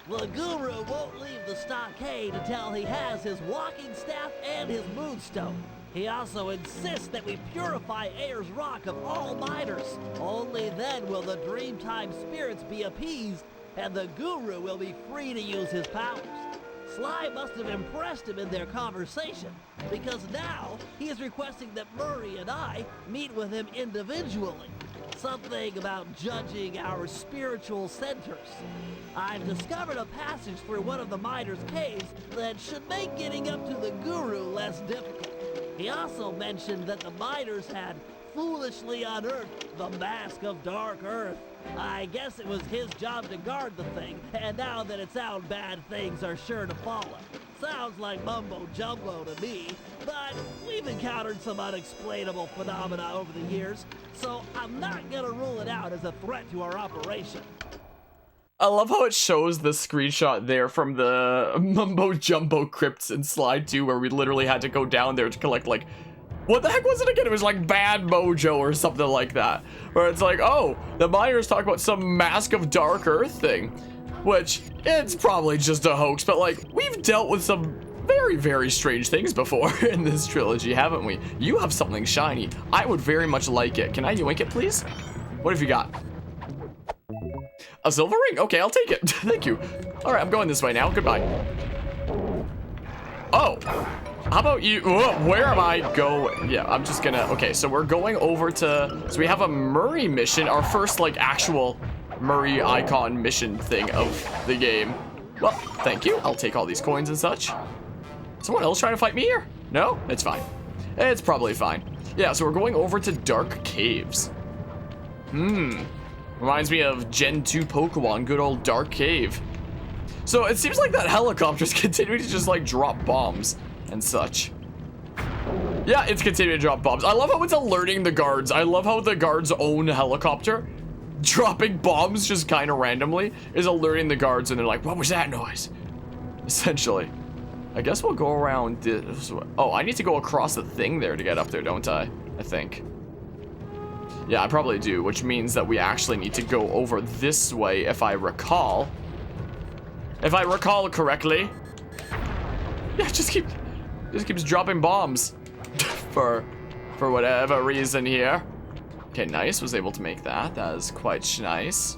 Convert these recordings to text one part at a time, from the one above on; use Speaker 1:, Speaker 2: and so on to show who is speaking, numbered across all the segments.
Speaker 1: The guru won't leave the stockade until he has his walking staff and his moonstone. He also insists that we purify Ayers Rock of all miners. Only then will the Dreamtime spirits be appeased, and the guru will be free to use his powers. Sly must have impressed him in their conversation, because now he is requesting that Murray and I meet with him individually. Something about judging our spiritual centers. I've discovered a passage through one of the miners' caves that should make getting up to the guru less difficult. He also mentioned that the miners had foolishly unearthed the Mask of Dark Earth. I guess it was his job to guard the thing, and now that it's out, bad things are sure to follow. Sounds like mumbo jumbo to me, but we've encountered some unexplainable phenomena over the years, so I'm not gonna rule it out as a threat to our operation.
Speaker 2: I love how it shows the screenshot there from the mumbo jumbo crypts in Sly 2, where we literally had to go down there to collect, like, what the heck was it again? It was like Bad Mojo or something like that. Where it's like, oh, the miners talk about some Mask of Dark Earth thing. Which, it's probably just a hoax, but like, we've dealt with some very, very strange things before in this trilogy, haven't we? You have something shiny. I would very much like it. Can I yoink it, please? What have you got? A silver ring? Okay, I'll take it. Thank you. Alright, I'm going this way now. Goodbye. Oh. How about you? Whoa, where am I going? Yeah, I'm just gonna... Okay, so we're going over to... So we have a Murray mission. Our first, like, actual Murray icon mission thing of the game. Well, thank you. I'll take all these coins and such. Someone else trying to fight me here? No? It's fine. It's probably fine. Yeah, so we're going over to Dark Caves. Reminds me of Gen 2 Pokemon, good old Dark Cave. So it seems like that helicopter's continuing to just, like, drop bombs and such. Yeah, it's continuing to drop bombs. I love how it's alerting the guards. I love how the guards' own helicopter dropping bombs just kind of randomly is alerting the guards, and they're like, what was that noise? Essentially. I guess we'll go around this way. Oh, I need to go across the thing there to get up there, don't I? I think. Yeah, I probably do, which means that we actually need to go over this way if I recall. If I recall correctly. Yeah, just keeps dropping bombs for whatever reason here. Okay, nice. Was able to make that. That is quite nice.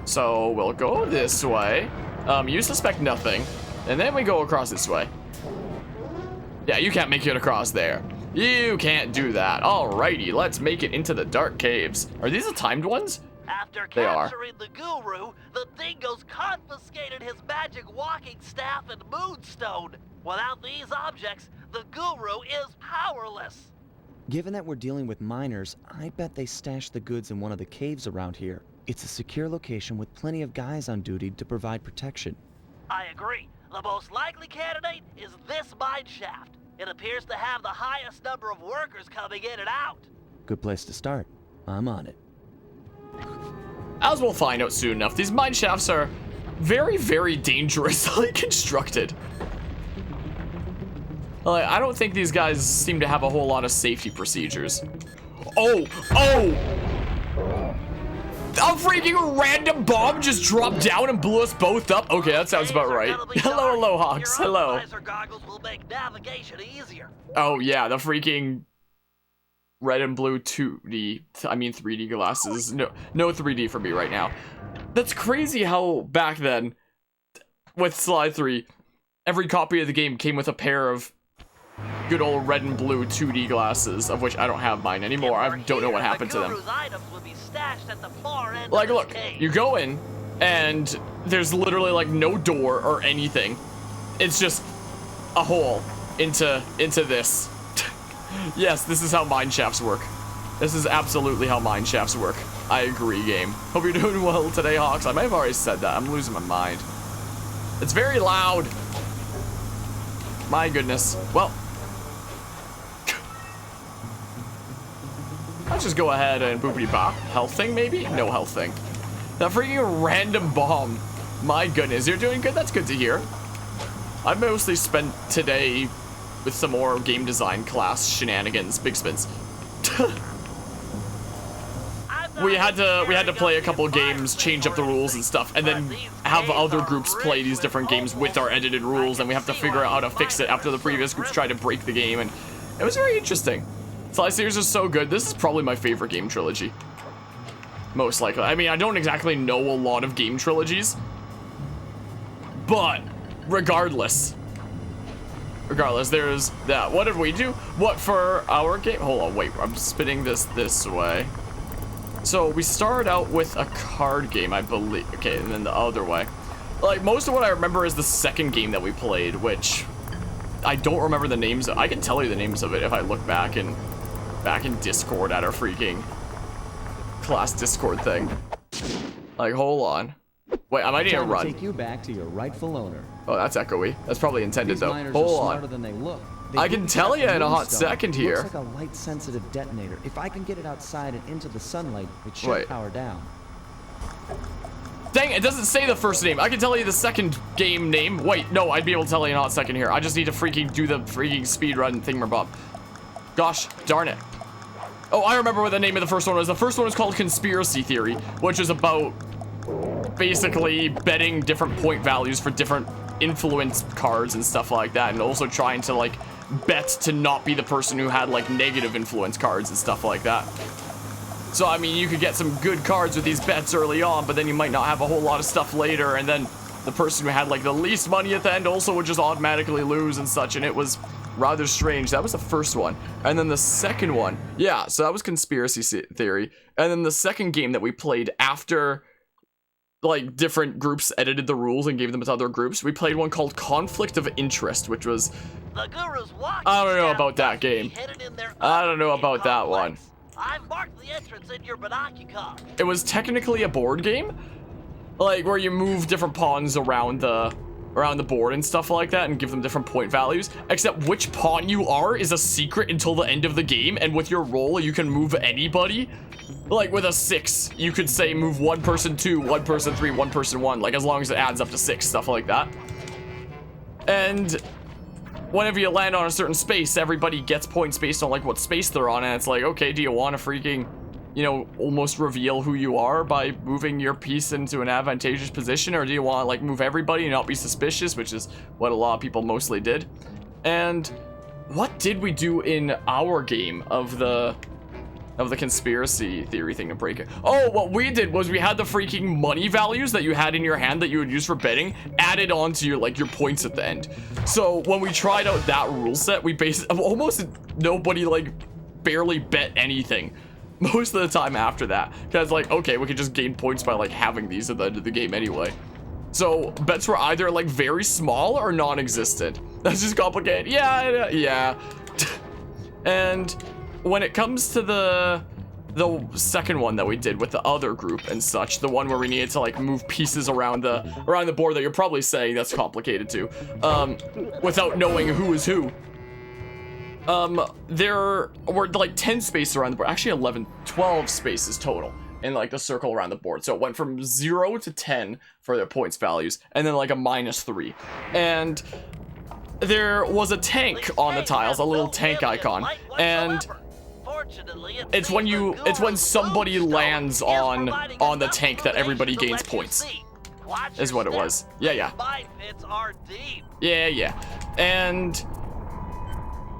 Speaker 2: So we'll go this way. You suspect nothing, and then we go across this way. Yeah, you can't make it across there. You can't do that. Alrighty, let's make it into the Dark Caves. Are these the timed ones?
Speaker 1: After capturing the guru, the dingoes confiscated his magic walking staff and moonstone. Without these objects, the guru is powerless.
Speaker 3: Given that we're dealing with miners, I bet they stashed the goods in one of the caves around here. It's a secure location with plenty of guys on duty to provide protection.
Speaker 1: I agree. The most likely candidate is this mine shaft. It appears to have the highest number of workers coming in and out.
Speaker 3: Good place to start. I'm on it.
Speaker 2: As we'll find out soon enough, these mine shafts are very, very dangerously constructed. Like, I don't think these guys seem to have a whole lot of safety procedures. Oh! A freaking random bomb just dropped down and blew us both up? Okay, that sounds about right. Hello, Hawks. Hello.
Speaker 1: Goggles will make navigation easier.
Speaker 2: Oh, yeah, the freaking red and blue 2D, I mean 3D glasses. No 3D for me right now. That's crazy how back then, with Sly 3, every copy of the game came with a pair of good old red and blue 2D glasses, of which I don't have mine anymore. I don't know what happened to them. Like, look, you go in, and there's literally, like, no door or anything. It's just a hole into this. Yes, this is how mine shafts work. This is absolutely how mine shafts work. I agree, game. Hope you're doing well today, Hawks. I might have already said that. I'm losing my mind. It's very loud. My goodness. Well, let's just go ahead and boopity bop. Health thing, maybe? No health thing. That freaking random bomb. My goodness, you're doing good. That's good to hear. I've mostly spent today with some more game design class shenanigans. Big spins.
Speaker 1: I'm
Speaker 2: we had to play a couple of games, change up the rules and stuff, and then have other groups play these different games with our edited rules, and we have to figure out how to fix it after the previous groups tried to break the game, and it was very interesting. Sly series is so good. This is probably my favorite game trilogy. Most likely. I mean, I don't exactly know a lot of game trilogies, but regardless, there's that. What did we do? What for our game? Hold on, wait, I'm spinning this way. So we started out with a card game, I believe. Okay, and then the other way. Like, most of what I remember is the second game that we played, which I don't remember the names of. I can tell you the names of it if I look back in Discord at our freaking class Discord thing. Like, hold on. Wait, I might need to run.
Speaker 3: Take you back to your rightful owner.
Speaker 2: Oh, that's echoey. That's probably intended.
Speaker 3: These
Speaker 2: though.
Speaker 3: miners
Speaker 2: Hold
Speaker 3: are
Speaker 2: on.
Speaker 3: smarter than they look.
Speaker 2: I can tell you in a hot second here.
Speaker 3: Looks like a light-sensitive detonator. If I can get it outside and into the sunlight, it should
Speaker 2: Wait.
Speaker 3: power down.
Speaker 2: Dang, it doesn't say the first name. I can tell you the second game name. Wait, no, I'd be able to tell you in a hot second here. I just need to freaking do the freaking speedrun thingamabob. Gosh, darn it. Oh, I remember what the name of the first one was. The first one was called Conspiracy Theory, which is about basically betting different point values for different influence cards and stuff like that, and also trying to like bet to not be the person who had like negative influence cards and stuff like that. So I mean, you could get some good cards with these bets early on, but then you might not have a whole lot of stuff later, and then the person who had like the least money at the end also would just automatically lose and such, and it was rather strange. That was the first one. And then the second one, yeah, so that was Conspiracy Theory. And then the second game that we played after like different groups edited the rules and gave them to other groups, we played one called Conflict of Interest, which was, I don't know about that game. I don't know about that one.
Speaker 1: I've marked the entrance in your binocular.
Speaker 2: It was technically a board game, like where you move different pawns around the board and stuff like that and give them different point values, except which pawn you are is a secret until the end of the game, and with your roll you can move anybody. Like with a 6, you could say move one person 2, one person 3, one person 1, like as long as it adds up to 6, stuff like that. And whenever you land on a certain space, everybody gets points based on like what space they're on, and it's like, okay, do you want to freaking, you know, almost reveal who you are by moving your piece into an advantageous position, or do you want to like move everybody and not be suspicious, which is what a lot of people mostly did. And what did we do in our game of the conspiracy theory thing to break it? Oh, what we did was we had the freaking money values that you had in your hand that you would use for betting added onto your like your points at the end. So when we tried out that rule set, we basically almost nobody like barely bet anything most of the time after that, because like, okay, we could just gain points by like having these at the end of the game anyway. So bets were either like very small or non-existent. That's just complicated. Yeah. And when it comes to the second one that we did with the other group and such, the one where we needed to like move pieces around the board that you're probably saying that's complicated too, without knowing who is who. There were like 10 spaces around the board, actually 12 spaces total in like the circle around the board. So it went from 0 to 10 for their points values, and then like a -3. And there was a tank on the tiles, a little tank icon, and it's when somebody lands on the tank that everybody gains points, is what it was. Yeah. And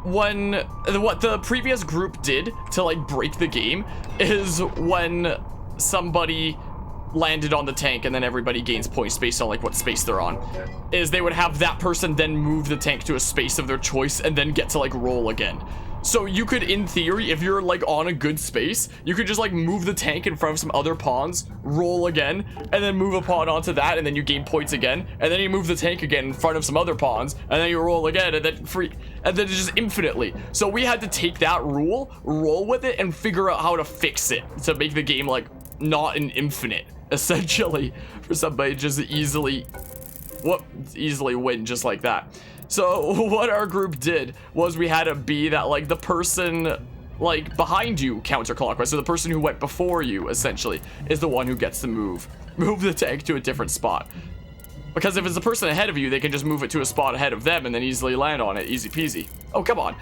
Speaker 2: what the previous group did to like break the game is when somebody landed on the tank and then everybody gains points based on like what space they're on, is they would have that person then move the tank to a space of their choice and then get to like roll again. So you could, in theory, if you're like on a good space, you could just like move the tank in front of some other pawns, roll again, and then move a pawn onto that, and then you gain points again, and then you move the tank again in front of some other pawns, and then you roll again, and then just infinitely. So we had to take that rule, roll with it, and figure out how to fix it to make the game like not an infinite, essentially, for somebody to just easily win just like that. So what our group did was we had it be that like the person like behind you counterclockwise, so the person who went before you essentially is the one who gets to move the tank to a different spot. Because if it's the person ahead of you, they can just move it to a spot ahead of them and then easily land on it, easy peasy. Oh, come on.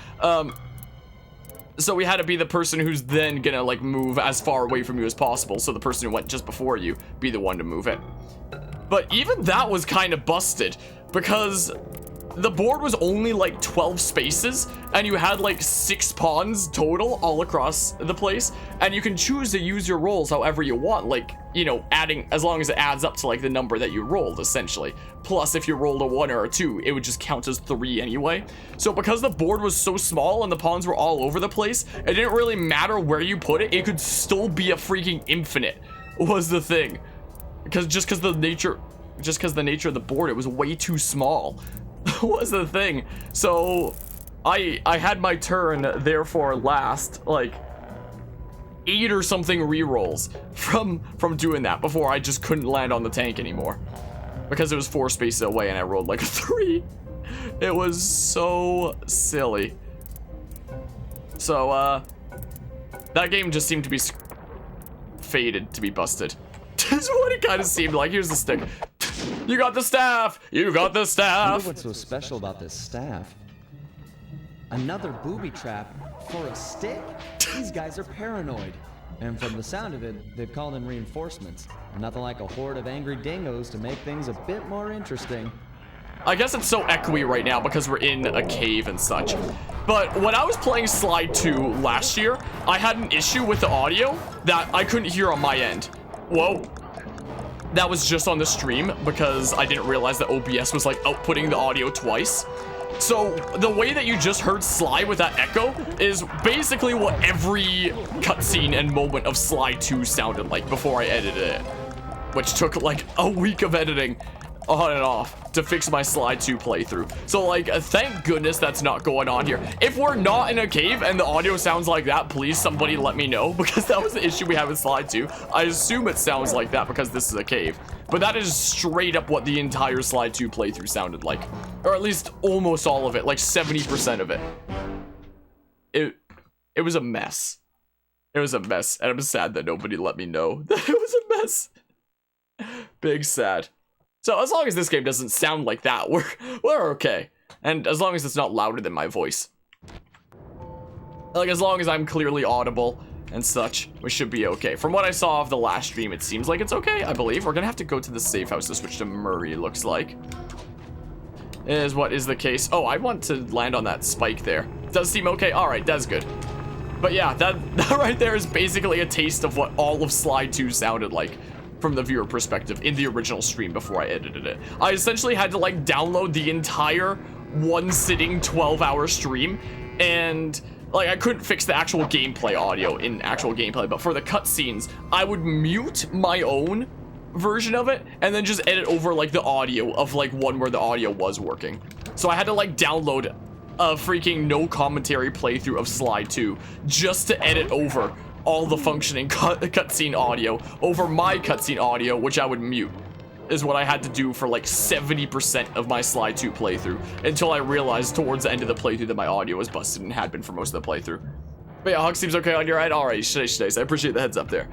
Speaker 2: So we had to be the person who's then gonna like move as far away from you as possible, so the person who went just before you be the one to move it. But even that was kind of busted, because the board was only like 12 spaces, and you had like 6 pawns total all across the place, and you can choose to use your rolls however you want, like, you know, adding, as long as it adds up to like the number that you rolled, essentially. Plus, if you rolled a 1 or a 2, it would just count as 3 anyway. So because the board was so small and the pawns were all over the place, it didn't really matter where you put it, it could still be a freaking infinite, was the thing. Because the nature of the board, it was way too small. Was the thing. So I had my turn therefore last like 8 or something rerolls from doing that before I just couldn't land on the tank anymore, because it was 4 spaces away and I rolled like a 3. It was so silly. So that game just seemed to be fated to be busted. That's what it kind of seemed like. Here's the stick. You got the staff! You got the
Speaker 3: I
Speaker 2: staff!
Speaker 3: wonder what's so special about this staff. Another booby trap for a stick? These guys are paranoid. And from the sound of it, they've called in reinforcements. Nothing like a horde of angry dingoes to make things a bit more interesting.
Speaker 2: I guess it's so echoey right now because we're in a cave and such. But when I was playing Sly 2 last year, I had an issue with the audio that I couldn't hear on my end. Whoa. That was just on the stream because I didn't realize that OBS was like outputting the audio twice. So the way that you just heard Sly with that echo is basically what every cutscene and moment of Sly 2 sounded like before I edited it, which took like a week of editing on and off to fix my Sly 2 playthrough. So like, thank goodness that's not going on here. If we're not in a cave and the audio sounds like that, please somebody let me know, because that was the issue we had with Sly 2. I assume it sounds like that because this is a cave, but that is straight up what the entire Sly 2 playthrough sounded like, or at least almost all of it, like 70% of it. It was a mess. It was a mess, and I'm sad that nobody let me know that it was a mess. Big sad. So as long as this game doesn't sound like that, we're okay. And as long as it's not louder than my voice. Like, as long as I'm clearly audible and such, we should be okay. From what I saw of the last stream, it seems like it's okay, I believe. We're gonna have to go to the safe house to switch to Murray, looks like. Is what is the case. Oh, I want to land on that spike there. Does seem okay? Alright, that's good. But yeah, that right there is basically a taste of what all of Sly 2 sounded like from the viewer perspective in the original stream before I edited it. I essentially had to like download the entire one sitting 12-hour stream, and like I couldn't fix the actual gameplay audio in actual gameplay, but for the cutscenes, I would mute my own version of it and then just edit over like the audio of like one where the audio was working. So I had to like download a freaking no commentary playthrough of Sly 2 just to edit over all the functioning cutscene audio over my cutscene audio, which I would mute, is what I had to do for like 70% of my Sly 2 playthrough, until I realized towards the end of the playthrough that my audio was busted and had been for most of the playthrough. But yeah, Hawk seems okay on your end. Alright, Shadace, I appreciate the heads up there.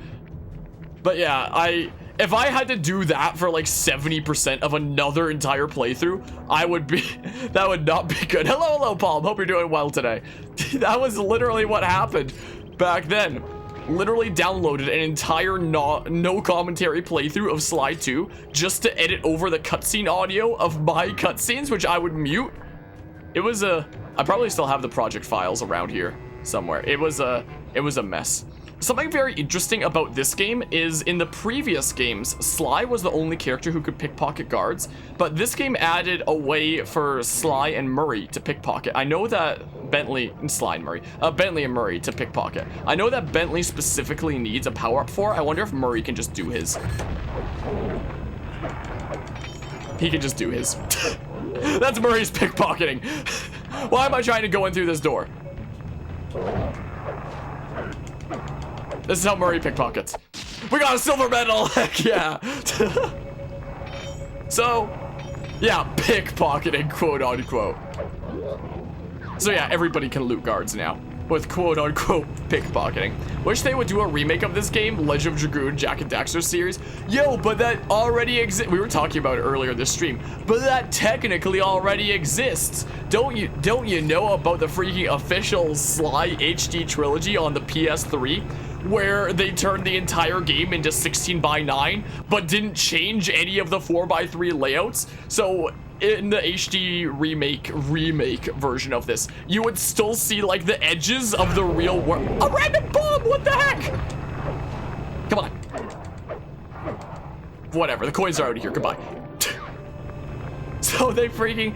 Speaker 2: But yeah, if I had to do that for like 70% of another entire playthrough, that would not be good. Hello, Paul. Hope you're doing well today. That was literally what happened back then. Literally downloaded an entire no commentary playthrough of Sly 2 just to edit over the cutscene audio of my cutscenes, which I would mute. It was I probably still have the project files around here somewhere. It was a mess. Something very interesting about this game is in the previous games, Sly was the only character who could pickpocket guards, but this game added a way for Sly and Murray to pickpocket. I know that Bentley and Murray to pickpocket. I know that Bentley specifically needs a power-up for. I wonder if Murray can just do his. He can just do his. That's Murray's pickpocketing. Why am I trying to go in through this door? This is how Murray pickpockets. We got a silver medal! Heck yeah! So, yeah, pickpocketing, quote unquote. So yeah, everybody can loot guards now. with quote-unquote pickpocketing. Wish they would do a remake of this game, Legend of Dragoon, Jak and Daxter series. Yo, but that already exists. We were talking about it earlier this stream, but that technically already exists. Don't you know about the freaking official Sly HD trilogy on the PS3? Where they turned the entire game into 16:9, but didn't change any of the 4:3 layouts. So in the HD remake version of this, you would still see like the edges of the real world. A random bomb, what the heck? Come on. Whatever, the coins are out of here, goodbye. So they freaking,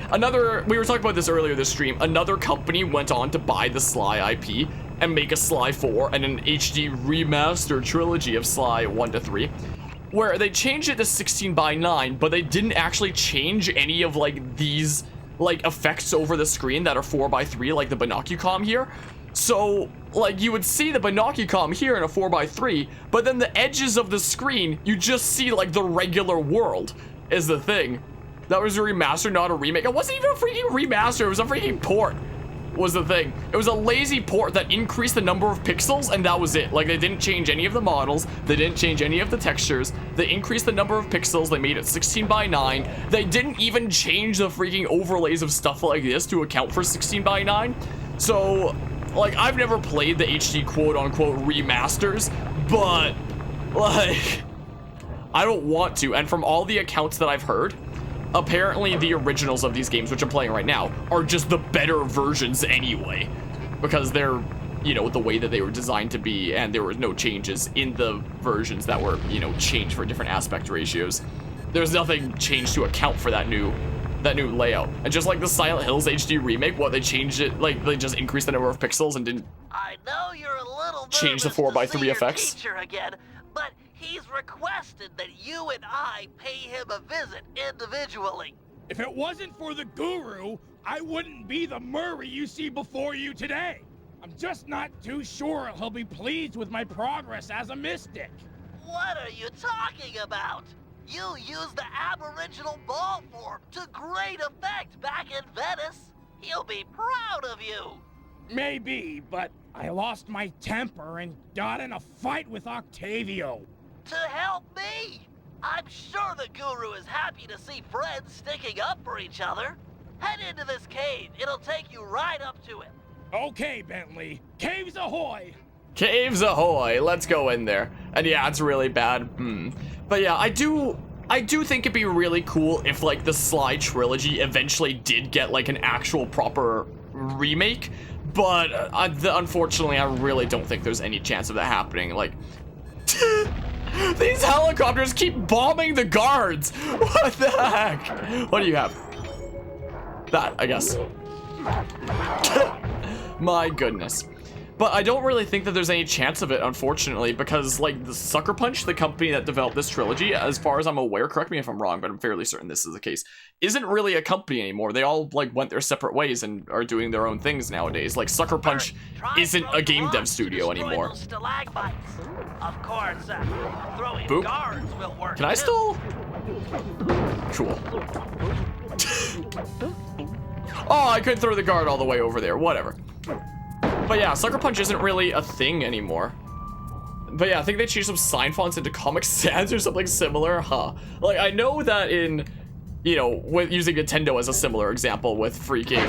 Speaker 2: we were talking about this earlier this stream, another company went on to buy the Sly IP and make a Sly 4 and an HD remaster trilogy of Sly 1 to 3, where they changed it to 16:9, but they didn't actually change any of like these like effects over the screen that are 4:3, like the Binocucom here. So like you would see the Binocucom here in a 4:3, but then the edges of the screen, you just see like the regular world is the thing. That was a remaster, not a remake. It wasn't even a freaking remaster, it was a freaking port. Was the thing. It was a lazy port that increased the number of pixels, and that was it. Like, they didn't change any of the models, they didn't change any of the textures, they increased the number of pixels, they made it 16:9, they didn't even change the freaking overlays of stuff like this to account for 16:9. So, like, I've never played the HD quote-unquote remasters, but, like, I don't want to, and from all the accounts that I've heard, apparently the originals of these games, which I'm playing right now, are just the better versions anyway, because they're, you know, the way that they were designed to be, and there were no changes in the versions that were, you know, changed for different aspect ratios. There's nothing changed to account for that new layout. And just like the Silent Hills HD remake, what they changed it, like they just increased the number of pixels and didn't
Speaker 1: I know you're a little
Speaker 2: change the
Speaker 1: nervous to
Speaker 2: 4:3
Speaker 1: see your
Speaker 2: effects.
Speaker 1: teacher again, but he's requested that you and I pay him a visit individually.
Speaker 4: If it wasn't for the guru, I wouldn't be the Murray you see before you today. I'm just not too sure he'll be pleased with my progress as a mystic.
Speaker 1: What are you talking about? You used the Aboriginal ball form to great effect back in Venice. He'll be proud of you.
Speaker 4: Maybe, but I lost my temper and got in a fight with Octavio.
Speaker 1: To help me. I'm sure the guru is happy to see friends sticking up for each other. Head into this cave. It'll take you right up to it.
Speaker 4: Okay, Bentley. Caves ahoy!
Speaker 2: Caves ahoy, let's go in there. And yeah, it's really bad. But yeah, I do think it'd be really cool if like the Sly trilogy eventually did get like an actual proper remake. But unfortunately, I really don't think there's any chance of that happening. Like, these helicopters keep bombing the guards. What the heck? What do you have? That, I guess. My goodness. But I don't really think that there's any chance of it, unfortunately, because, like, the Sucker Punch, the company that developed this trilogy, as far as I'm aware, correct me if I'm wrong, but I'm fairly certain this is the case, isn't really a company anymore. They all, like, went their separate ways and are doing their own things nowadays. Like, Sucker Punch isn't a game dev studio anymore.
Speaker 1: Of course, throwing
Speaker 2: Boop.
Speaker 1: guards will work.
Speaker 2: Can I still? Cool. Oh, I couldn't throw the guard all the way over there. Whatever. But yeah, Sucker Punch isn't really a thing anymore. But yeah, I think they changed some sign fonts into Comic Sans or something similar, huh? Like, I know that in, you know, with using Nintendo as a similar example with freaking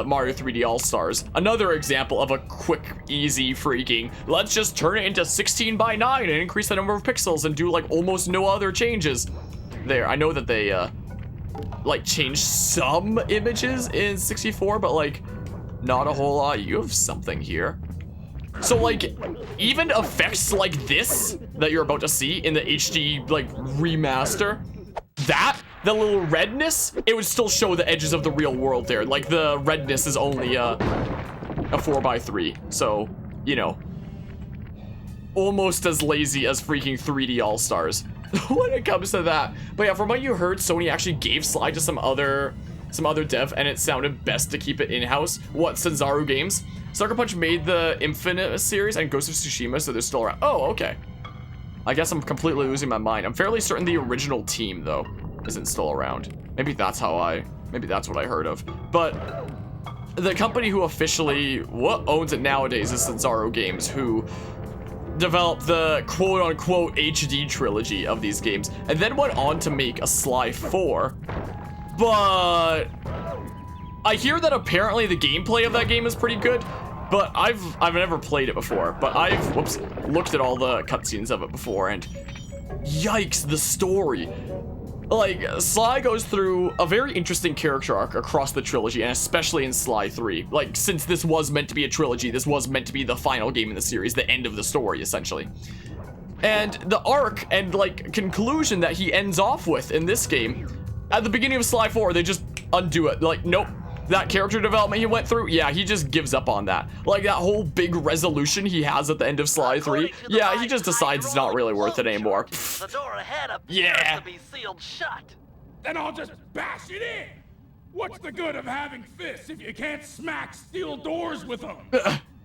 Speaker 2: Mario 3D All-Stars. Another example of a quick, easy freaking, let's just turn it into 16:9 and increase the number of pixels and do like almost no other changes. There, I know that they like changed some images in 64, but like, not a whole lot. You have something here. So like, even effects like this that you're about to see in the HD like remaster, the little redness, it would still show the edges of the real world there. Like the redness is only a 4:3, so you know, almost as lazy as freaking 3D All-Stars when it comes to that. But yeah, from what you heard, Sony actually gave Sly to some other dev, and it sounded best to keep it in-house. What, Sanzaru Games? Sucker Punch made the Infinite series and Ghost of Tsushima, so they're still around. Oh, okay. I guess I'm completely losing my mind. I'm fairly certain the original team, though, isn't still around. Maybe that's what I heard of. But the company who officially owns it nowadays is Censaro Games, who developed the quote-unquote HD trilogy of these games, and then went on to make a Sly 4. But I hear that apparently the gameplay of that game is pretty good, but I've never played it before. But I've looked at all the cutscenes of it before, and yikes, the story. Like, Sly goes through a very interesting character arc across the trilogy, and especially in Sly 3. Like, since this was meant to be a trilogy, this was meant to be the final game in the series, the end of the story, essentially. And the arc and, like, conclusion that he ends off with in this game, at the beginning of Sly 4, they just undo it. Like, nope. That character development he went through, yeah, he just gives up on that. Like, that whole big resolution he has at the end of Sly 3, yeah, he just decides it's not really worth it anymore.
Speaker 1: The door ahead appears
Speaker 2: Yeah.
Speaker 1: to be sealed shut.
Speaker 4: Then I'll just bash it in. What's the good of having fists if you can't smack steel doors with them?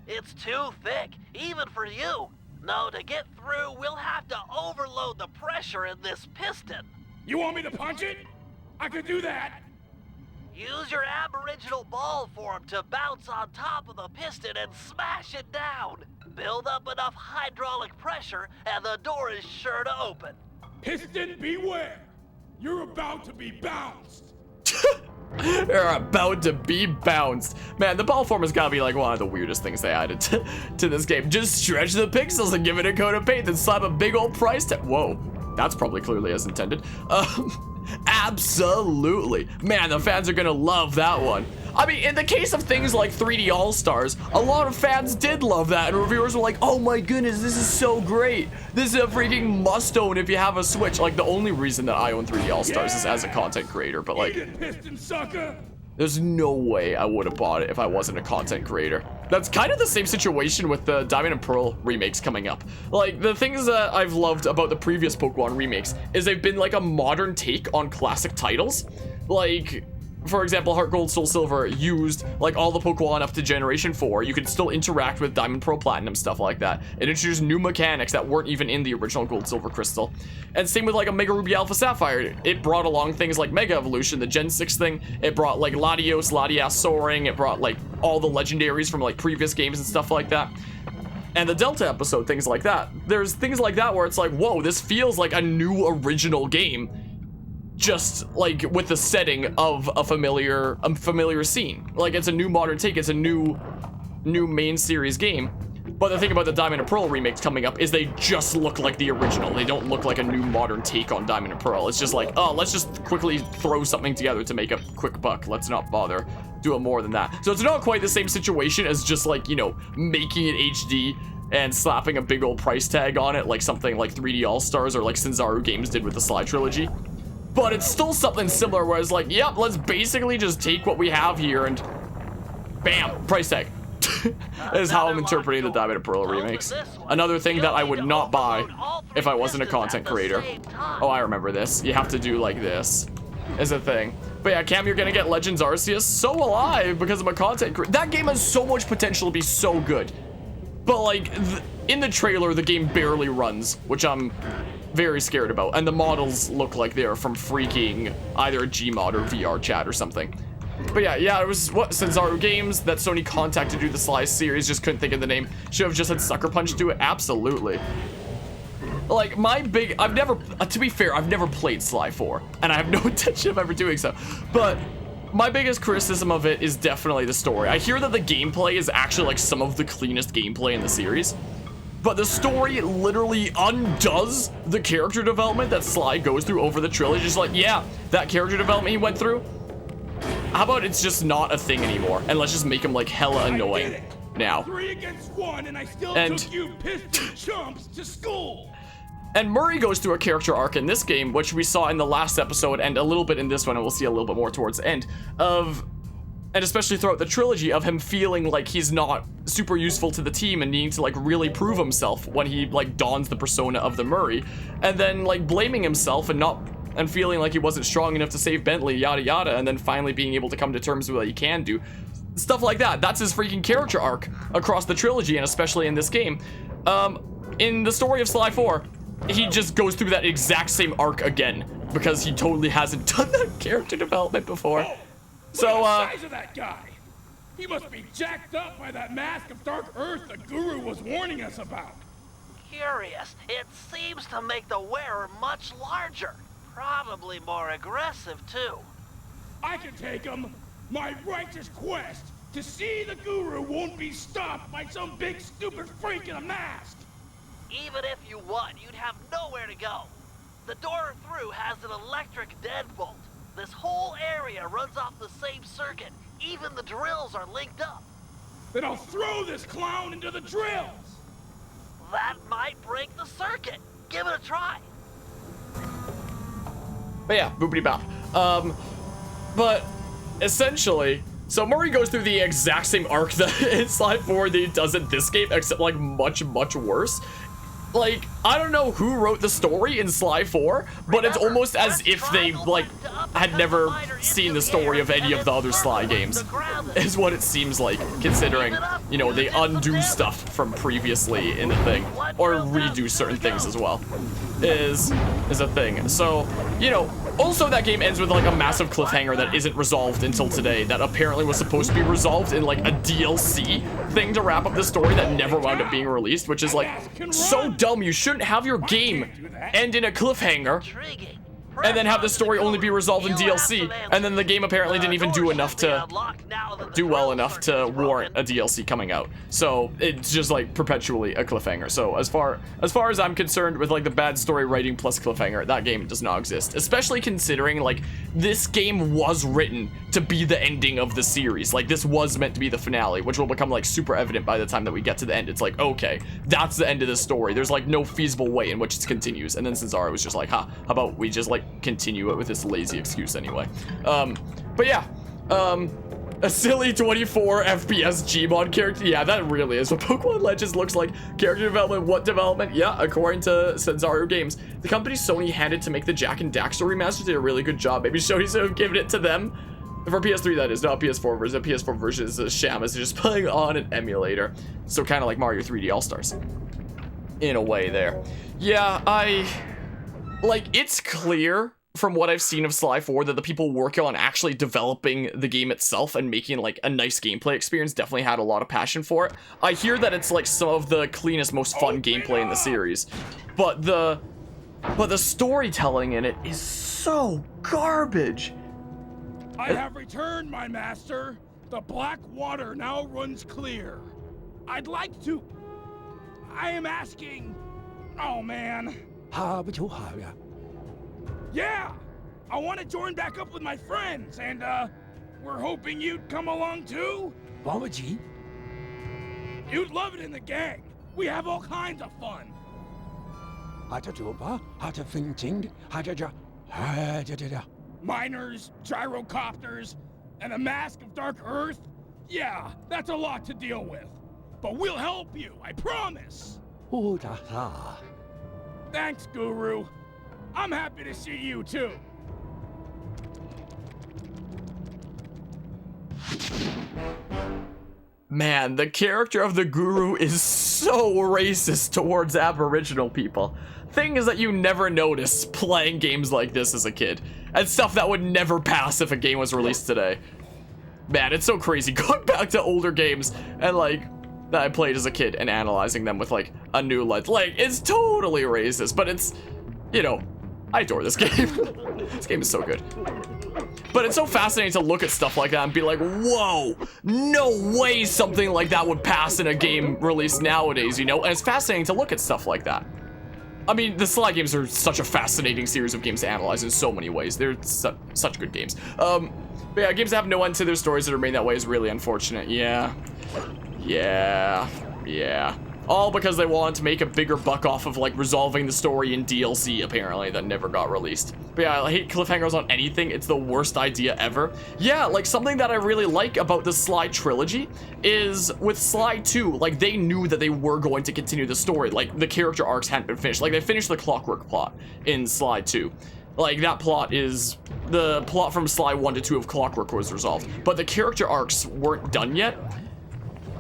Speaker 1: It's too thick, even for you. No, to get through, we'll have to overload the pressure in this piston.
Speaker 4: You want me to punch it? I could do that.
Speaker 1: Use your aboriginal ball form to bounce on top of the piston and smash it down. Build up enough hydraulic pressure and the door is sure to open.
Speaker 4: Piston beware. You're about to be bounced.
Speaker 2: You're about to be bounced. Man, the ball form has gotta be like one of the weirdest things they added to this game. Just stretch the pixels and give it a coat of paint, then slap a big old price tag. Whoa, that's probably clearly as intended. Absolutely. Man, the fans are gonna love that one. I mean, in the case of things like 3D All-Stars, a lot of fans did love that, and reviewers were like, oh my goodness, this is so great. This is a freaking must-own if you have a Switch. Like, the only reason that I own 3D All-Stars is as a content creator, but like,
Speaker 4: Piston sucker.
Speaker 2: there's no way I would have bought it if I wasn't a content creator. That's kind of the same situation with the Diamond and Pearl remakes coming up. Like, the things that I've loved about the previous Pokemon remakes is they've been like a modern take on classic titles. Like, for example, Heart Gold, Soul Silver used like all the Pokemon up to Generation 4. You could still interact with Diamond, Pearl, Platinum, stuff like that. It introduced new mechanics that weren't even in the original Gold, Silver, Crystal. And same with like a Mega Ruby, Alpha, Sapphire. It brought along things like Mega Evolution, the Gen 6 thing. It brought like Latios, Latias Soaring. It brought like all the legendaries from like previous games and stuff like that. And the Delta episode, things like that. There's things like that where it's like, whoa, this feels like a new original game. Just like with the setting of a familiar scene. Like, it's a new modern take, it's a new main series game. But the thing about the Diamond and Pearl remakes coming up is they just look like the original. They don't look like a new modern take on Diamond and Pearl. It's just like, oh, let's just quickly throw something together to make a quick buck. Let's not bother doing more than that. So it's not quite the same situation as just like, you know, making it HD and slapping a big old price tag on it, like something like 3D All-Stars or like Censaro Games did with the Sly trilogy. But it's still something similar where it's like, yep, let's basically just take what we have here and bam, price tag. Is how I'm interpreting the Diamond and Pearl remakes. Another thing that I would not buy if I wasn't a content creator. Oh, I remember this. You have to do like this is a thing. But yeah, Cam, you're gonna get Legends Arceus. So alive because I'm a content creator. That game has so much potential to be so good. But like, in the trailer, the game barely runs, which I'm very scared about, and the models look like they're from freaking either a Gmod or VR chat or something. But yeah, it was what Censaro Games that Sony contacted to do the Sly series, just couldn't think of the name. Should have just had Sucker Punch do it. Absolutely. Like, I've never, to be fair, I've never played Sly 4, and I have no intention of ever doing so. But my biggest criticism of it is definitely the story. I hear that the gameplay is actually like some of the cleanest gameplay in the series. But the story literally undoes the character development that Sly goes through over the trilogy. Just like, yeah, that character development he went through, how about it's just not a thing anymore? And let's just make him like hella annoying now.
Speaker 4: 3 against 1, and I still took you piston chumps to school.
Speaker 2: And Murray goes through a character arc in this game, which we saw in the last episode and a little bit in this one, and we'll see a little bit more towards the end of, and especially throughout the trilogy, of him feeling like he's not super useful to the team and needing to like really prove himself when he like dons the persona of the Murray, and then like blaming himself and feeling like he wasn't strong enough to save Bentley, yada yada, and then finally being able to come to terms with what he can do. Stuff like that. That's his freaking character arc across the trilogy, and especially in this game. In the story of Sly 4, he just goes through that exact same arc again because he totally hasn't done that character development before.
Speaker 4: Oh, so size of that guy. He must be jacked up by that mask of dark earth the guru was warning us about.
Speaker 1: Curious. It seems to make the wearer much larger. Probably more aggressive, too.
Speaker 4: I can take him. My righteous quest to see the guru won't be stopped by some big stupid freak in a mask.
Speaker 1: Even if you won, you'd have nowhere to go. The door through has an electric deadbolt. This whole area runs off the same circuit. Even the drills are linked up.
Speaker 4: Then I'll throw this clown into the drills.
Speaker 1: That might break the circuit. Give it a try.
Speaker 2: But yeah, boopity bop. But essentially, so Murray goes through the exact same arc that in Sly 4 that he does in this game, except like much, much worse. Like, I don't know who wrote the story in Sly 4, but it's almost as if they, like, had never seen the story of any of the other Sly games, is what it seems like, considering, you know, they undo stuff from previously in the thing, or redo certain things as well, is a thing. So, you know, also that game ends with, like, a massive cliffhanger that isn't resolved until today, that apparently was supposed to be resolved in, like, a DLC thing to wrap up the story that never wound up being released, which is, like, so dumb. You shouldn't have your game end in a cliffhanger and then have the story only be resolved in DLC, and then the game apparently didn't even do enough to do well enough to warrant a DLC coming out. So it's just like perpetually a cliffhanger. So as far as I'm concerned, with like the bad story writing plus cliffhanger, that game does not exist, especially considering like this game was written to be the ending of the series. Like this was meant to be the finale, which will become like super evident by the time that we get to the end. It's like, okay, that's the end of the story. There's like no feasible way in which it continues. And then Cesaro was just like, how about we just like continue it with this lazy excuse anyway. But yeah, a silly 24 FPS Gmod character. Yeah, that really is what Pokemon Legends looks like. Character development, what development? Yeah, according to Cesaro Games, the company Sony handed to make the Jack and Daxter remaster did a really good job. Maybe Sony should have given it to them. For PS3, that is, not PS4 version. The PS4 version is a sham, as they're just playing on an emulator. So kind of like Mario 3D All-Stars. In a way there. Yeah, like, it's clear from what I've seen of Sly 4 that the people working on actually developing the game itself and making like a nice gameplay experience definitely had a lot of passion for it. I hear that it's like some of the cleanest, most fun gameplay in the series, but the storytelling in it is so garbage.
Speaker 4: I have returned, my master. The black water now runs clear. I'd like to... I am asking... Oh, man. Yeah! I want to join back up with my friends, and, we're hoping you'd come along, too? You'd love it in the gang. We have all kinds of fun. Miners, gyrocopters, and a mask of dark earth? Yeah, that's a lot to deal with. But we'll help you, I promise! Thanks, Guru. I'm happy to see you, too.
Speaker 2: Man, the character of the Guru is so racist towards Aboriginal people. Thing is that you never notice playing games like this as a kid. And stuff that would never pass if a game was released today. Man, it's so crazy going back to older games and like that I played as a kid and analyzing them with like a new lens. Like, it's totally racist, but it's, you know, I adore this game. This game is so good. But it's so fascinating to look at stuff like that and be like, whoa, no way something like that would pass in a game released nowadays, you know? And it's fascinating to look at stuff like that. I mean, the Sly games are such a fascinating series of games to analyze in so many ways. They're such good games. But yeah, games that have no end to their stories that remain that way is really unfortunate. Yeah. All because they wanted to make a bigger buck off of like resolving the story in DLC apparently that never got released. But yeah, I hate cliffhangers on anything. It's the worst idea ever. Yeah, like something that I really like about the Sly trilogy is with Sly 2, like they knew that they were going to continue the story. Like the character arcs hadn't been finished. Like they finished the Clockwork plot in Sly 2. Like that plot is the plot from Sly 1 to 2 of Clockwork was resolved, but the character arcs weren't done yet.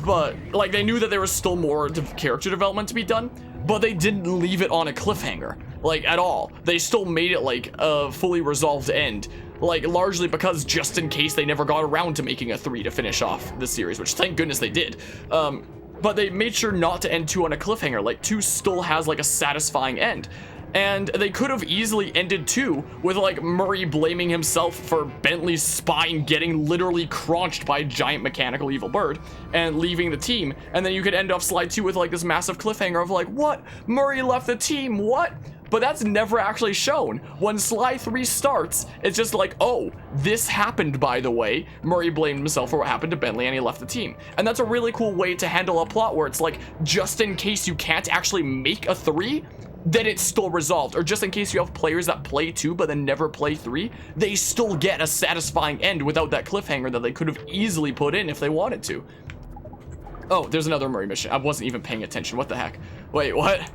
Speaker 2: But, like, they knew that there was still more character development to be done, but they didn't leave it on a cliffhanger, like, at all. They still made it, like, a fully resolved end, like largely because just in case they never got around to making a 3 to finish off the series, which thank goodness they did. But they made sure not to end 2 on a cliffhanger. Like 2 still has like a satisfying end. And they could have easily ended 2 with like Murray blaming himself for Bentley's spine getting literally crunched by a giant mechanical evil bird and leaving the team. And then you could end off Sly 2 with like this massive cliffhanger of like, what? Murray left the team, what? But that's never actually shown. When Sly 3 starts, it's just like, oh, this happened, by the way. Murray blamed himself for what happened to Bentley and he left the team. And that's a really cool way to handle a plot where it's like, just in case you can't actually make a 3, then it's still resolved. Or just in case you have players that play 2 but then never play 3, they still get a satisfying end without that cliffhanger that they could have easily put in if they wanted to. Oh, there's another Murray mission. I wasn't even paying attention. What the heck? Wait, what?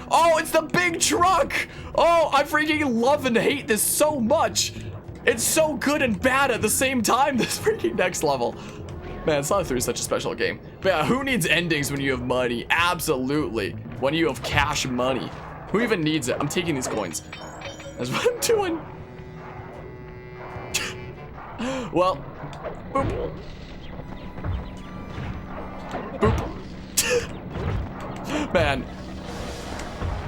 Speaker 2: Oh, it's the big truck! Oh, I freaking love and hate this so much. It's so good and bad at the same time, this freaking next level. Man, Sly 3 is such a special game. But yeah, who needs endings when you have money? Absolutely. When you have cash money. Who even needs it? I'm taking these coins. That's what I'm doing. Well, boop. Boop. Man.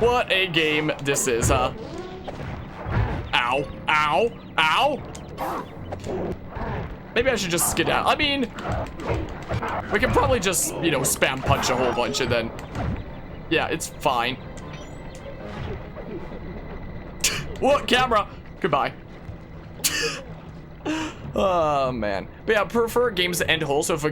Speaker 2: What a game this is, huh? Ow, ow, ow. Maybe I should just skedaddle. I mean, we can probably just, you know, spam punch a whole bunch and then, yeah, it's fine. What? Camera? Goodbye. Oh, man. But yeah, prefer games to end whole, so if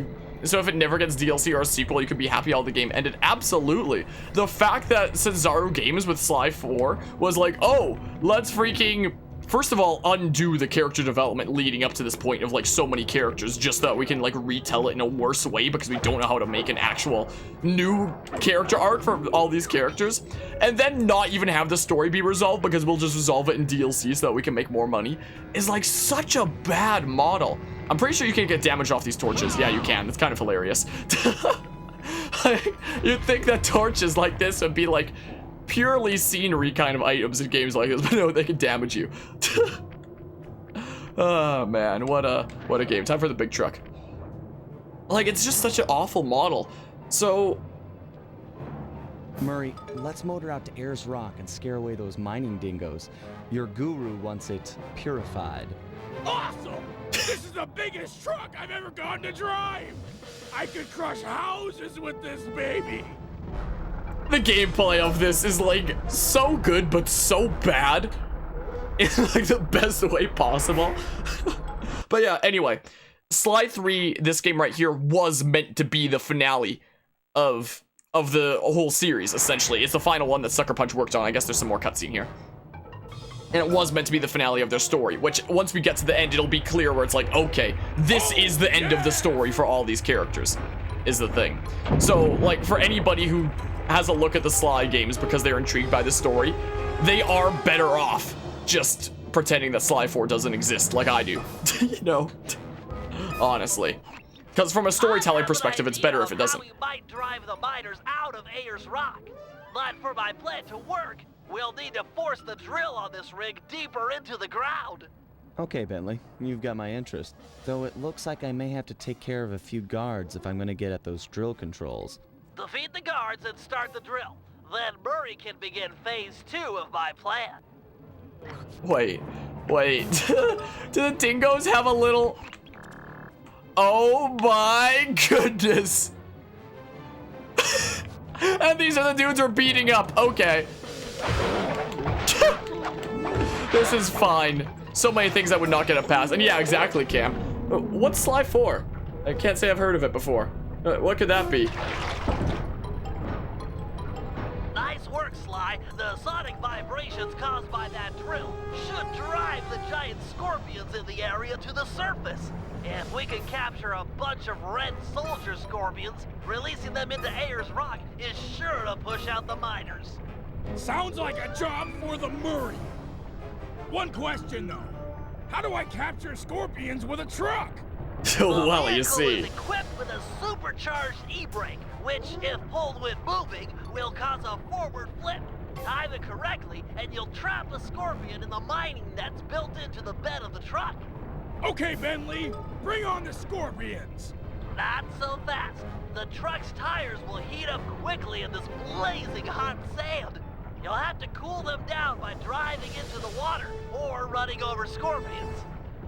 Speaker 2: it never gets DLC or a sequel, you could be happy how the game ended. Absolutely. The fact that Cesaro Games with Sly 4 was like, oh, let's freaking, first of all, undo the character development leading up to this point of like so many characters just so that we can like retell it in a worse way because we don't know how to make an actual new character arc for all these characters, and then not even have the story be resolved because we'll just resolve it in DLC so that we can make more money is like such a bad model. I'm pretty sure you can get damage off these torches. Yeah, you can. It's kind of hilarious. You'd think that torches like this would be like purely scenery kind of items in games like this, but no, they can damage you. Oh man, what a game. Time for the big truck. Like, it's just such an awful model. So
Speaker 3: Murray, let's motor out to Ayers Rock and scare away those mining dingoes. Your guru wants it purified.
Speaker 4: Awesome! This is the biggest truck I've ever gotten to drive! I could crush houses with this baby!
Speaker 2: the gameplay of this is like so good but so bad in like the best way possible. But yeah, anyway, Sly 3, this game right here, was meant to be the finale of the whole series, essentially. It's the final one that Sucker Punch worked on. I guess there's some more cutscene here. And it was meant to be the finale of their story, which once we get to the end, it'll be clear where it's like, okay, this is the end of the story for all these characters, is the thing. So, like, for anybody who has a look at the Sly games because they're intrigued by the story, they are better off just pretending that Sly 4 doesn't exist like I do, you know, honestly. Because from a storytelling perspective, it's better if it doesn't.
Speaker 1: We might drive the miners out of Ayers Rock, but for my plan to work, we'll need to force the drill on this rig deeper into the ground.
Speaker 3: Okay, Bentley, you've got my interest. Though it looks like I may have to take care of a few guards if I'm going to get at those drill controls.
Speaker 1: Defeat the guards and start the drill. Then Murray can begin phase 2 of my plan.
Speaker 2: Wait. Do the dingoes have a little... Oh my goodness. And these are the dudes we're beating up. Okay. This is fine. So many things I would not get a pass. And yeah, exactly, Cam. What's Sly 4? I can't say I've heard of it before. What could that be?
Speaker 1: Nice work, Sly. The sonic vibrations caused by that drill should drive the giant scorpions in the area to the surface. If we can capture a bunch of red soldier scorpions, releasing them into Ayers Rock is sure to push out the miners.
Speaker 4: Sounds like a job for the Murray. One question, though. How do I capture scorpions with a truck?
Speaker 2: Well, you see.
Speaker 1: The vehicle is equipped with a supercharged e-brake, which, if pulled when moving, will cause a forward flip. I time it correctly, and you'll trap a scorpion in the mining nets built into the bed of the truck.
Speaker 4: Okay, Bentley, bring on the scorpions.
Speaker 1: Not so fast. The truck's tires will heat up quickly in this blazing hot sand. You'll have to cool them down by driving into the water or running over scorpions.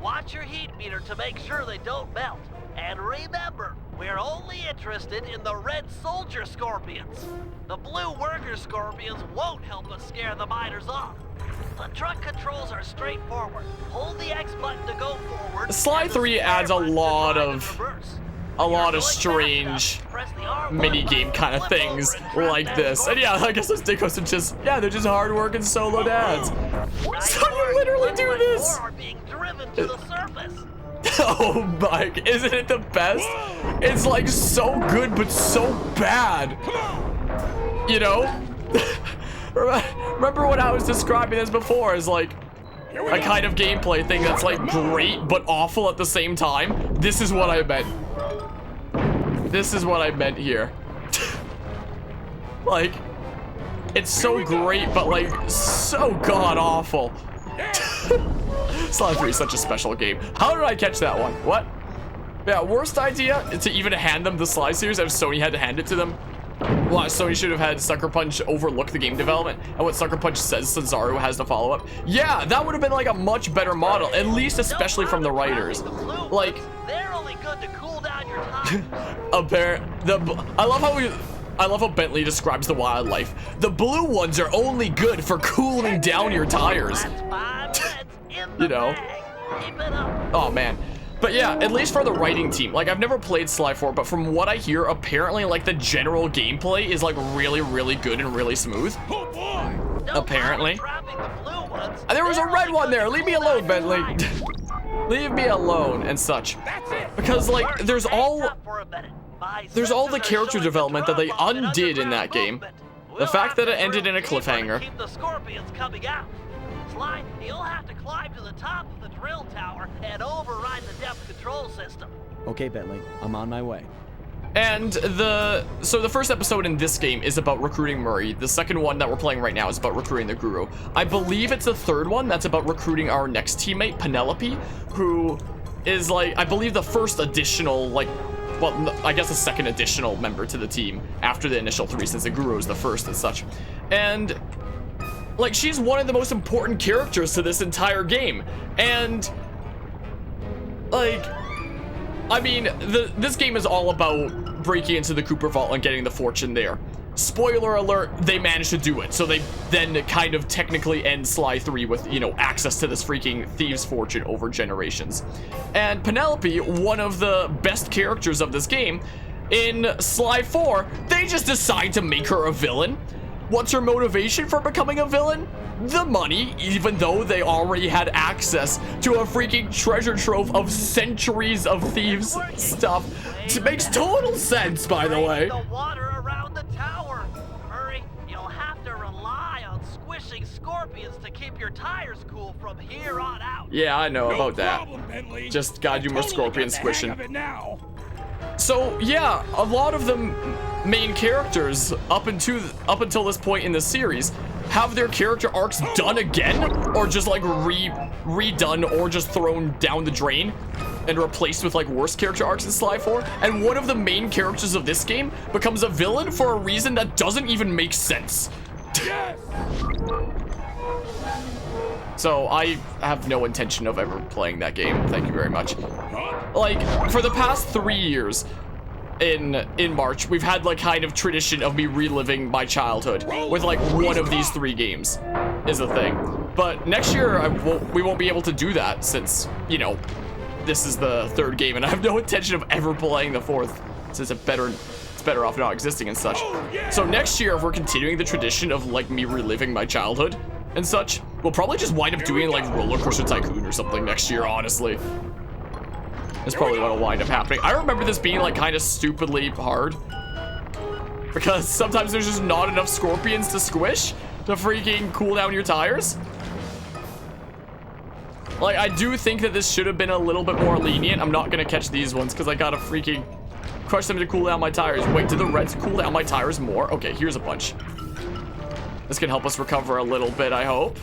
Speaker 1: Watch your heat meter to make sure they don't melt. And remember, we're only interested in the red soldier scorpions. The blue worker scorpions won't help us scare the miners off. The truck controls are straightforward. Hold the X button to go forward.
Speaker 2: Sly 3 adds a lot of strange mini-game kind of things like this. And yeah, I guess those dickos are just, yeah, they're just hard-working solo dads. So you literally do this!
Speaker 1: Are being driven to the surface.
Speaker 2: Oh my, isn't it the best? It's like so good, but so bad. You know? Remember when I was describing this before as like a kind of gameplay thing that's like great, but awful at the same time? This is what I meant. This is what I meant here. Like, it's so great, but like so god-awful. Sly 3 is such a special game. How did I catch that one? What? Yeah, worst idea to even hand them the Sly series if Sony had to hand it to them. Well, Sony should have had Sucker Punch overlook the game development, and what Sucker Punch says Cesaro has to follow up. Yeah, that would have been like a much better model, at least especially from the writers. Like,
Speaker 1: they're only good to cool down your tires.
Speaker 2: I love how Bentley describes the wildlife. The blue ones are only good for cooling down your tires. You know? Oh man. But yeah, at least for the writing team. Like, I've never played Sly 4, but from what I hear, apparently like the general gameplay is like really, really good and really smooth.
Speaker 4: Oh boy!
Speaker 2: Apparently. And there was a red one there. Leave me alone, Bentley. Leave me alone and such. Because like there's all the character development that they undid in that game. The fact that it ended in a cliffhanger.
Speaker 1: Keep the scorpions coming out. Sly, you'll have to climb to the top of the drill tower and override the depth control system.
Speaker 3: Okay, Bentley, I'm on my way.
Speaker 2: And the first episode in this game is about recruiting Murray. The second one that we're playing right now is about recruiting the Guru. I believe it's the third one that's about recruiting our next teammate, Penelope, who is like, I believe the first additional, like, well, I guess the second additional member to the team after the initial three, since the Guru is the first and such. And like, she's one of the most important characters to this entire game. And like, I mean, this game is all about breaking into the Cooper Vault and getting the fortune there. Spoiler alert, they managed to do it. So they then kind of technically end Sly 3 with, you know, access to this freaking Thieves fortune over generations. And Penelope, one of the best characters of this game, in Sly 4, they just decide to make her a villain. What's her motivation for becoming a villain? The money, even though they already had access to a freaking treasure trove of centuries of Thieves stuff. It makes total sense, by the way.
Speaker 1: The water around the tower. Hurry, you'll have to rely on squishing scorpions to keep your tires cool from here on out.
Speaker 2: Yeah, I know about that.
Speaker 4: Bentley.
Speaker 2: Just gotta do more scorpion squishing.
Speaker 4: Now.
Speaker 2: So yeah, a lot of the main characters up until this point in the series have their character arcs done again, or just like redone, or just thrown down the drain and replaced with like worse character arcs in Sly 4. And one of the main characters of this game becomes a villain for a reason that doesn't even make sense.
Speaker 4: Yes.
Speaker 2: So I have no intention of ever playing that game. Thank you very much. Like, for the past 3 years in March, we've had like kind of tradition of me reliving my childhood with like one of these 3 games is the thing. But next year we won't be able to do that, since, you know, this is the 3rd game and I have no intention of ever playing the 4th, since it's better off not existing and such. So next year, if we're continuing the tradition of like me reliving my childhood and such, we'll probably just wind up doing like Roller Coaster Tycoon or something next year, honestly. That's probably what'll wind up happening. I remember this being like kind of stupidly hard, because sometimes there's just not enough scorpions to squish to freaking cool down your tires. Like, I do think that this should have been a little bit more lenient. I'm not gonna catch these ones because I gotta freaking crush them to cool down my tires. Wait, do the reds cool down my tires more? Okay, here's a bunch. This can help us recover a little bit, I hope.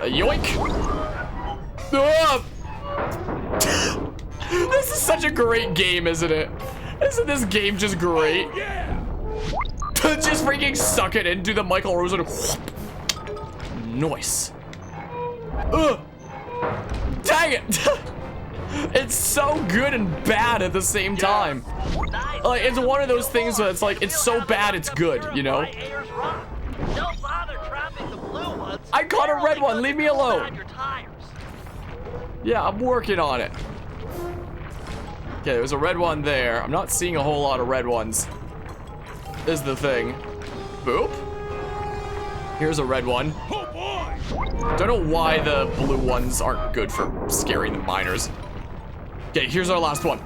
Speaker 2: Yoink! Ah! This is such a great game, isn't it? Isn't this game just great? Just freaking suck it into the Michael Rosen. Nice. Ugh. Dang it! It's so good and bad at the same time. Like, it's one of those things where it's like, it's so bad it's good, you know? I caught a red one, leave me alone. Yeah, I'm working on it. Okay, there's a red one there. I'm not seeing a whole lot of red ones. Is the thing. Boop. Here's a red one. Don't know why the blue ones aren't good for scaring the miners. Okay, here's our last one.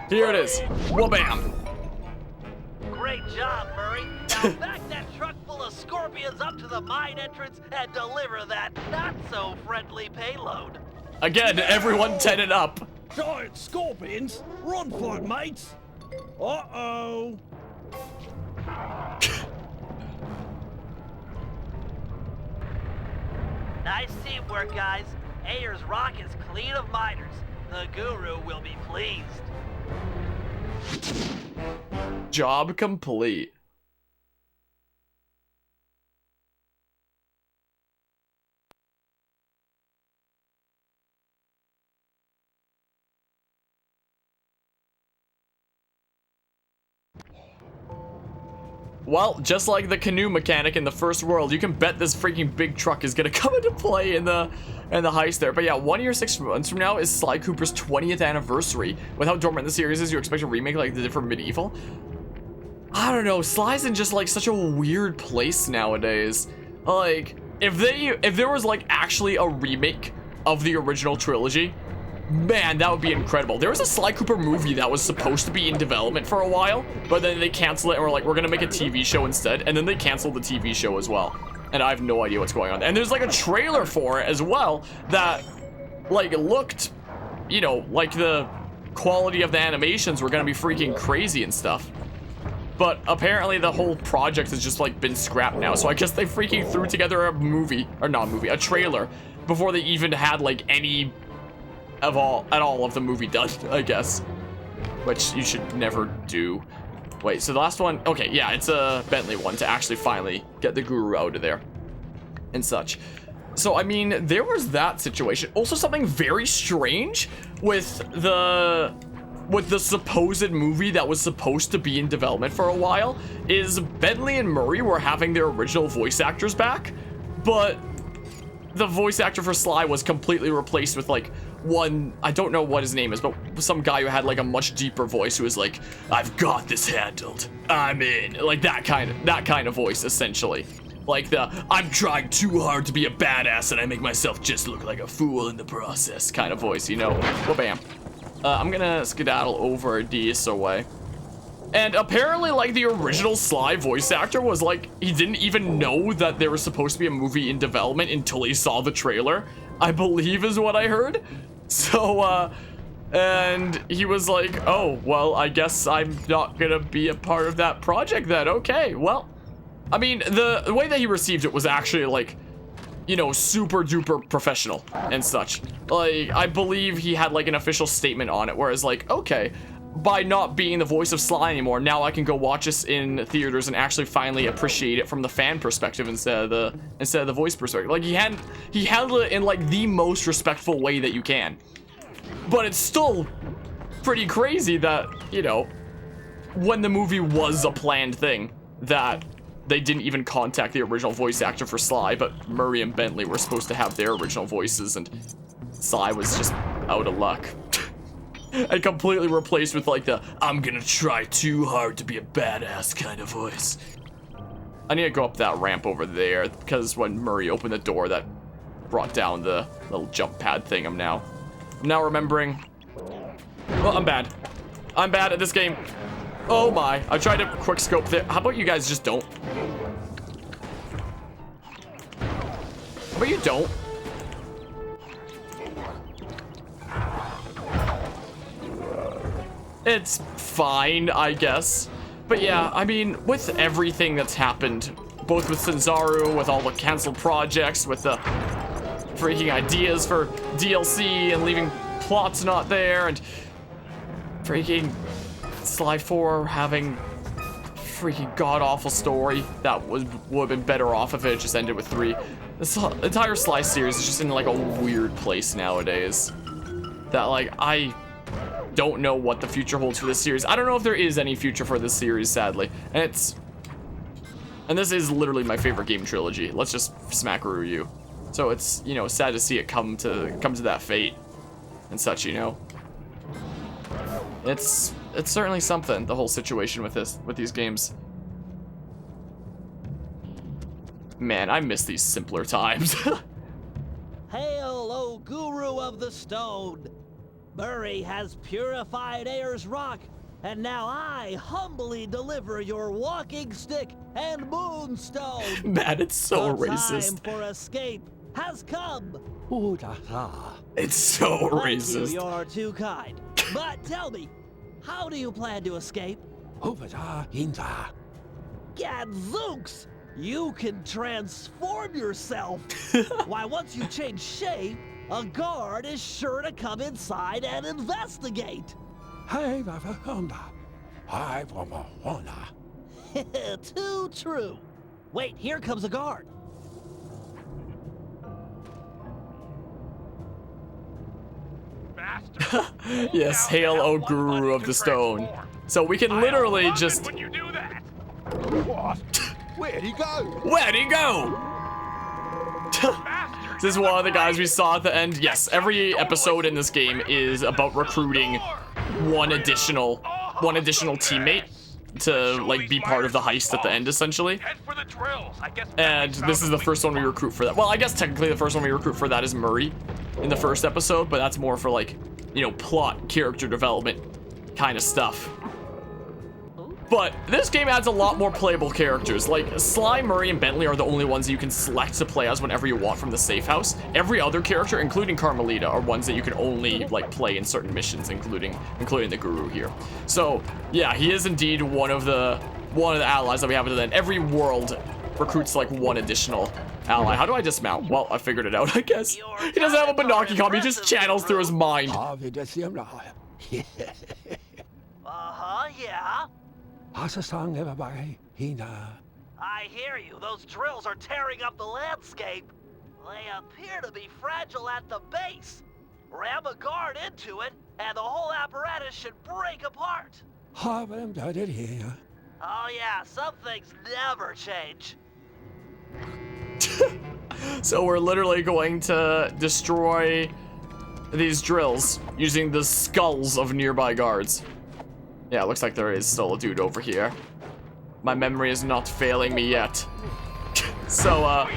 Speaker 2: Here it is. Wha-bam.
Speaker 1: Great job, Murray. Now back that truck full of scorpions up to the mine entrance and deliver that not-so-friendly payload.
Speaker 2: Again, everyone tented up.
Speaker 4: Giant scorpions? Run for it, mates. Uh-oh.
Speaker 1: Nice teamwork, guys. Ayers Rock is clean of miners. The guru will be pleased.
Speaker 2: Job complete. Well, just like the canoe mechanic in the first world, you can bet this freaking big truck is gonna come into play in the heist there. But yeah, 1 year, 6 months from now is Sly Cooper's 20th anniversary. With how dormant the series is, you expect a remake like the different Medieval? I don't know, Sly's in just like such a weird place nowadays. Like, if there was like actually a remake of the original trilogy, man, that would be incredible. There was a Sly Cooper movie that was supposed to be in development for a while, but then they canceled it and were like, we're gonna make a TV show instead, and then they canceled the TV show as well. And I have no idea what's going on. And there's like a trailer for it as well that like looked, you know, like the quality of the animations were gonna be freaking crazy and stuff. But apparently the whole project has just like been scrapped now, so I guess they freaking threw together a movie, or not a movie, a trailer, before they even had like any at all of the movie done, I guess. Which you should never do. Wait, so the last one, okay, yeah, it's a Bentley one to actually finally get the guru out of there and such. So, I mean, there was that situation. Also, something very strange with the supposed movie that was supposed to be in development for a while is Bentley and Murray were having their original voice actors back, but the voice actor for Sly was completely replaced with like one, I don't know what his name is, but some guy who had like a much deeper voice who was like, I've got this handled, I'm in, like that kind of voice essentially. Like the, I'm trying too hard to be a badass and I make myself just look like a fool in the process kind of voice, you know? Well, bam. I'm gonna skedaddle over this away. And apparently, like, the original Sly voice actor was like, he didn't even know that there was supposed to be a movie in development until he saw the trailer, I believe is what I heard. So, and he was like, oh, well, I guess I'm not gonna be a part of that project then. Okay, well, I mean, the way that he received it was actually, like, you know, super duper professional and such. Like, I believe he had, like, an official statement on it, whereas, like, okay, by not being the voice of Sly anymore, now I can go watch this in theaters and actually finally appreciate it from the fan perspective instead of the voice perspective. Like, he handled it in like the most respectful way that you can. But it's still pretty crazy that, you know, when the movie was a planned thing, that they didn't even contact the original voice actor for Sly, but Murray and Bentley were supposed to have their original voices, and Sly was just out of luck. And completely replaced with like the, I'm gonna try too hard to be a badass kind of voice. I need to go up that ramp over there, because when Murray opened the door, that brought down the little jump pad thing. I'm now remembering. Well, I'm bad. I'm bad at this game. Oh my, I tried to quick scope there. How about you guys just don't? How about you don't? It's fine, I guess. But yeah, I mean, with everything that's happened both with Sanzaru, with all the canceled projects, with the freaking ideas for DLC and leaving plots not there, and freaking Sly 4 having freaking god-awful story that would have been better off if it just ended with 3. This entire Sly series is just in like a weird place nowadays. That like, I don't know what the future holds for this series. I don't know if there is any future for this series, sadly. And this is literally my favorite game trilogy. Let's just smackaroo you. So it's, you know, sad to see it come to that fate and such, you know. It's certainly something, the whole situation with these games. Man, I miss these simpler times.
Speaker 1: Hail, O Guru of the Stone! Murray has purified Ayers Rock, and now I humbly deliver your walking stick and moonstone.
Speaker 2: Man, it's so
Speaker 1: the
Speaker 2: racist.
Speaker 1: Time for escape has come.
Speaker 2: It's so
Speaker 1: Thank
Speaker 2: racist.
Speaker 1: you, you're too kind. But tell me, how do you plan to escape? Gadzooks! You can transform yourself. Why, once you change shape, a guard is sure to come inside and investigate. Too true. Wait, here comes a guard.
Speaker 4: Master.
Speaker 2: Yes, hail, O Guru of the Stone. So we can literally just...
Speaker 4: When you do that.
Speaker 5: What? Where'd he go?
Speaker 2: Where'd he go? This is one of the guys we saw at the end. Yes, every episode in this game is about recruiting one additional teammate to like be part of the heist at the end, essentially.
Speaker 4: Head for the drills. I guess
Speaker 2: And this is the first one we recruit for that. Well, I guess technically the first one we recruit for that is Murray in the first episode, but that's more for like, you know, plot, character development kind of stuff. But this game adds a lot more playable characters. Like, Sly, Murray, and Bentley are the only ones that you can select to play as whenever you want from the safe house. Every other character, including Carmelita, are ones that you can only, like, play in certain missions, including the Guru here. So, yeah, he is indeed one of the allies that we have at the end. Every world recruits, like, one additional ally. How do I dismount? Well, I figured it out, I guess. He doesn't have a binocular copy, he just channels through his mind.
Speaker 1: Yeah. I hear you. Those drills are tearing up the landscape. They appear to be fragile at the base. Ram a guard into it, and the whole apparatus should break apart. Oh yeah, some things never change.
Speaker 2: So we're literally going to destroy these drills using the skulls of nearby guards. Yeah, it looks like there is still a dude over here. My memory is not failing me yet. So,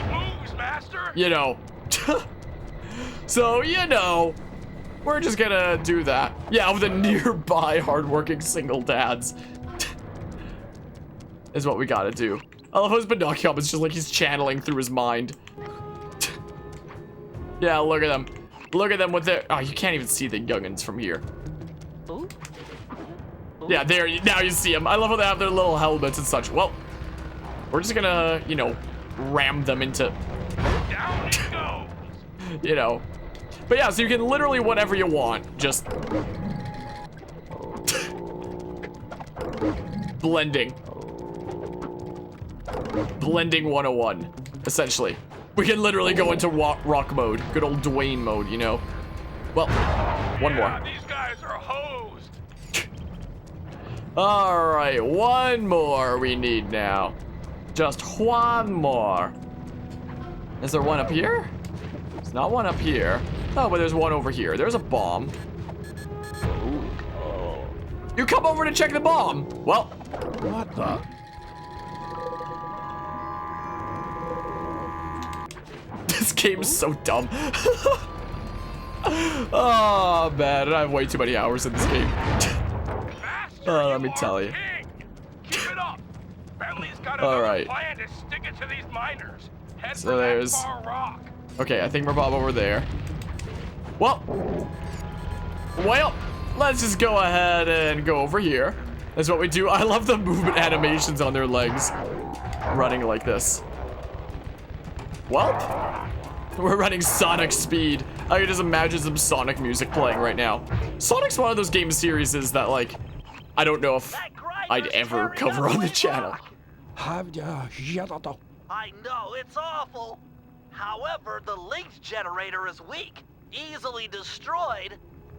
Speaker 2: you know. So, you know, we're just gonna do that. Yeah, with the nearby hardworking single dads. Is what we gotta do. I love how his binocular is just like he's channeling through his mind. Yeah, look at them. Look at them with their... Oh, you can't even see the youngins from here. Yeah, there, now you see them. I love how they have their little helmets and such. Well, we're just gonna, you know, ram them into...
Speaker 4: Down it goes.
Speaker 2: You know. But yeah, so you can literally whatever you want. Just... Blending. Blending 101, essentially. We can literally go into rock mode. Good old Dwayne mode, you know. Well, one more.
Speaker 4: These guys are hosed.
Speaker 2: All right, one more we need now. Just one more. Is there one up here? There's not one up here. Oh, but there's one over here. There's a bomb. You come over to check the bomb. Well,
Speaker 5: What the?
Speaker 2: this game's so dumb. Oh, man, I have way too many hours in this game. Let me tell you.
Speaker 4: Keep it up. Bentley's got
Speaker 2: All
Speaker 4: another
Speaker 2: right.
Speaker 4: plan to stick it to these miners. Head
Speaker 2: So
Speaker 4: for that
Speaker 2: there's-
Speaker 4: far rock.
Speaker 2: Okay, I think we're Bob over there. Well, let's just go ahead and go over here. That's what we do. I love the movement animations on their legs. running like this. Well, we're running Sonic speed. I can just imagine some Sonic music playing right now. Sonic's one of those game series that, like, I don't know if I'd ever cover on the channel.
Speaker 1: I know, it's awful. However, the linked generator is weak, easily destroyed,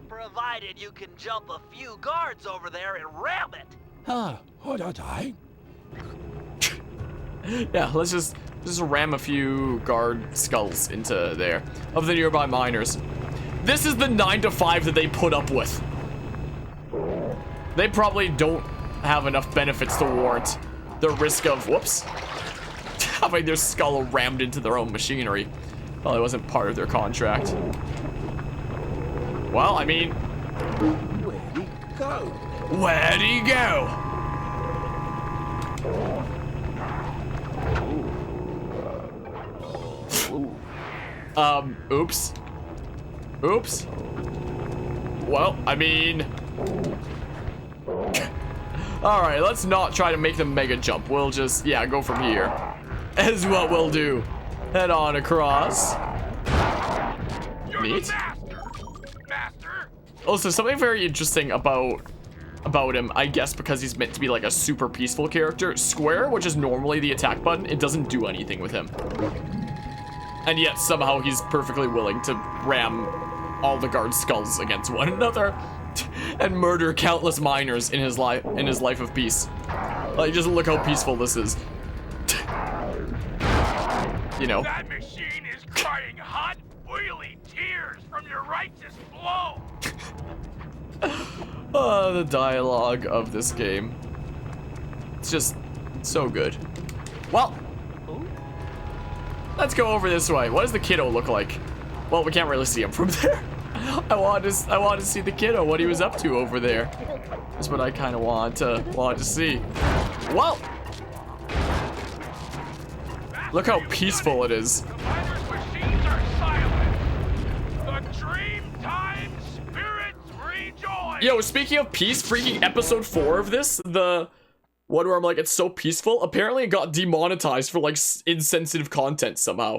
Speaker 1: provided you can jump a few guards over there and ram it.
Speaker 2: Yeah, let's just ram a few guard skulls into there of the nearby miners. This is the 9 to 5 that they put up with. They probably don't have enough benefits to warrant the risk of, whoops, having their skull rammed into their own machinery. Well, it wasn't part of their contract. Well, I mean,
Speaker 5: Where'd he go?
Speaker 2: where'd he go? Oops. Oops. Well, I mean... Alright, let's not try to make the mega jump. We'll just, yeah, go from here. Is what we'll do. Head on across. Neat. Also, something very interesting about him, I guess because he's meant to be like a super peaceful character. Square, which is normally the attack button, it doesn't do anything with him. And yet somehow he's perfectly willing to ram all the guard skulls against one another and murder countless miners in his life of peace. Like, just look how peaceful this is. You know.
Speaker 4: That machine is crying hot, oily tears from your righteous blow.
Speaker 2: Oh, the dialogue of this game. It's just so good. Well, let's go over this way. What does the kiddo look like? Well, we can't really see him from there. I want to see the kiddo, what he was up to over there. That's what I kind of want to see. Well, look how peaceful it is.
Speaker 4: The miners' machines are silent. The dream time spirits rejoice.
Speaker 2: Yo, speaking of peace, freaking episode 4 of this, the one where I'm like, it's so peaceful, apparently it got demonetized for like insensitive content somehow.